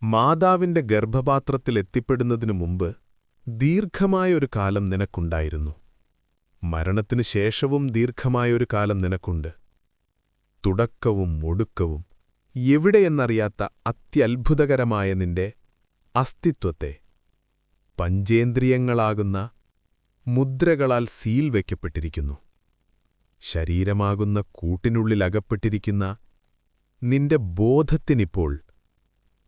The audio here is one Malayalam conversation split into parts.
മാതാവിന്റെ ഗർഭപാത്രത്തിലെത്തിപ്പെടുന്നതിനു മുമ്പ് ദീർഘമായൊരു കാലം നിനക്കുണ്ടായിരുന്നു. മരണത്തിനു ശേഷവും ദീർഘമായൊരു കാലം നിനക്കുണ്ട്. തുടക്കവും ഒടുക്കവും എവിടെയെന്നറിയാത്ത അത്യത്ഭുതകരമായ നിന്റെ അസ്തിത്വത്തെ പഞ്ചേന്ദ്രിയങ്ങളാകുന്ന മുദ്രകളാൽ സീൽ വയ്ക്കപ്പെട്ടിരിക്കുന്നു. ശരീരമാകുന്ന കൂട്ടിനുള്ളിലകപ്പെട്ടിരിക്കുന്ന നിന്റെ ബോധത്തിനിപ്പോൾ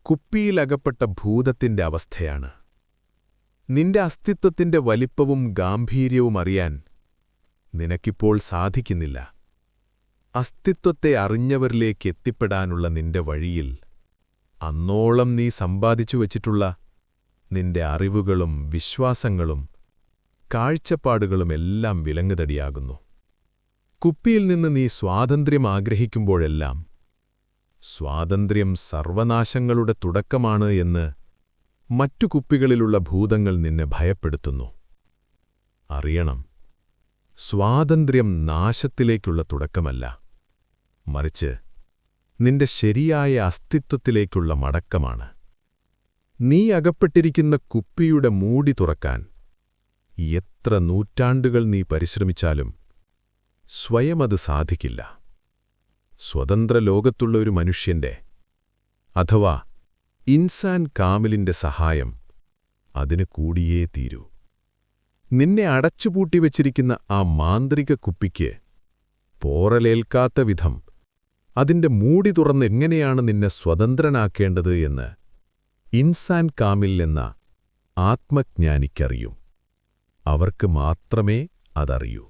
കുപ്പിയിലകപ്പെട്ട ഭൂതത്തിന്റെ അവസ്ഥയാണ്. നിന്റെ അസ്തിത്വത്തിന്റെ വലിപ്പവും ഗാംഭീര്യവും അറിയാൻ നിനക്കിപ്പോൾ സാധിക്കുന്നില്ല. അസ്തിത്വത്തെ അറിഞ്ഞവരിലേക്കെത്തിപ്പെടാനുള്ള നിന്റെ വഴിയിൽ അന്നോളം നീ സമ്പാദിച്ചുവച്ചിട്ടുള്ള നിന്റെ അറിവുകളും വിശ്വാസങ്ങളും കാഴ്ചപ്പാടുകളുമെല്ലാം വിലങ്ങുതടിയാകുന്നു. കുപ്പിയിൽ നിന്ന് നീ സ്വാതന്ത്ര്യം ആഗ്രഹിക്കുമ്പോഴെല്ലാം സ്വാതന്ത്ര്യം സർവനാശങ്ങളുടെ തുടക്കമാണ് എന്ന് മറ്റു കുപ്പികളിലുള്ള ഭൂതങ്ങൾ നിന്നെ ഭയപ്പെടുത്തുന്നു. അറിയണം, സ്വാതന്ത്ര്യം നാശത്തിലേക്കുള്ള തുടക്കമല്ല, മറിച്ച് നിന്റെ ശരിയായ അസ്തിത്വത്തിലേക്കുള്ള മടക്കമാണ്. നീ അകപ്പെട്ടിരിക്കുന്ന കുപ്പിയുടെ മൂടി തുറക്കാൻ എത്ര നൂറ്റാണ്ടുകൾ നീ പരിശ്രമിച്ചാലും സ്വയമത് സാധിക്കില്ല. സ്വതന്ത്ര ലോകത്തുള്ള ഒരു മനുഷ്യന്റെ അഥവാ ഇൻസാൻ കാമിലിന്റെ സഹായം അതിന് കൂടിയേ തീരൂ. നിന്നെ അടച്ചുപൂട്ടിവച്ചിരിക്കുന്ന ആ മാന്ത്രിക കുപ്പിക്ക് പോറലേൽക്കാത്ത വിധം അതിന്റെ മൂടി തുറന്നെങ്ങനെയാണ് നിന്നെ സ്വതന്ത്രനാക്കേണ്ടത് എന്ന് ഇൻസാൻ കാമിൽ എന്ന ആത്മജ്ഞാനിക്കറിയും. അവർക്ക് മാത്രമേ അതറിയൂ.